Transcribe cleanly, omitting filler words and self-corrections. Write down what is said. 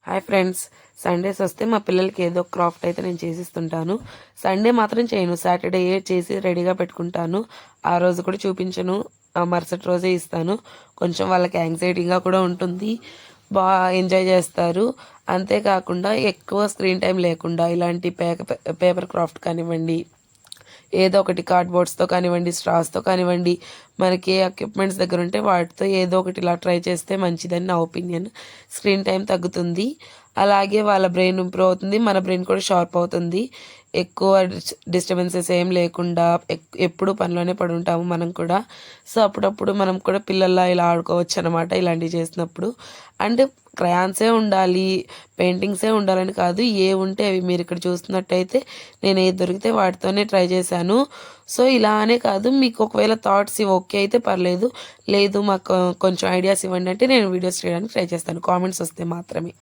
Hi friends, Sundays వస్తే మా పిల్లలకి ఏదో క్రాఫ్ట్ అయితే నేను చేసిస్తుంటాను. సండే మాత్రం చేయను, సాటర్డే చేసి రెడీగా పెట్టుకుంటాను. ఆ రోజు కూడా చూపించను, మరుసటి రోజే ఇస్తాను. కొంచెం వాళ్ళకి యాంగ్జైటీగా కూడా ఉంటుంది, బాగా ఎంజాయ్ చేస్తారు. అంతేకాకుండా ఎక్కువ స్క్రీన్ టైం లేకుండా ఇలాంటి పేపర్ క్రాఫ్ట్ కానివ్వండి, ఏదో ఒకటి కార్డ్బోర్డ్స్తో కానివ్వండి, స్ట్రాస్తో కానివ్వండి, మనకి ఏ ఎక్విప్మెంట్స్ దగ్గర ఉంటే వాటితో ఏదో ఒకటి ఇలా ట్రై చేస్తే మంచిదని నా ఒపీనియన్. స్క్రీన్ టైం తగ్గుతుంది, అలాగే వాళ్ళ బ్రెయిన్ ఇంప్రూవ్ అవుతుంది, మన బ్రెయిన్ కూడా షార్ప్ అవుతుంది. ఎక్కువ డిస్టర్బెన్సెస్ ఏం లేకుండా ఎప్పుడు పనిలోనే పడి ఉంటాము మనం కూడా. సో అప్పుడప్పుడు మనం కూడా పిల్లల్లా ఇలా ఆడుకోవచ్చు అనమాట ఇలాంటివి చేసినప్పుడు. అండ్ క్రయాన్సే ఉండాలి, పెయింటింగ్సే ఉండాలని కాదు, ఏ ఉంటే అవి. మీరు ఇక్కడ చూస్తున్నట్టయితే నేను ఏది దొరికితే వాటితోనే ట్రై చేశాను. సో ఇలా అనే కాదు, మీకు ఒకవేళ థాట్స్ ఓకే అయితే పర్లేదు, లేదు మాకు కొంచెం ఐడియాస్ ఇవ్వండి అంటే నేను వీడియోస్ చేయడానికి ట్రై చేస్తాను, కామెంట్స్ వస్తే మాత్రమే.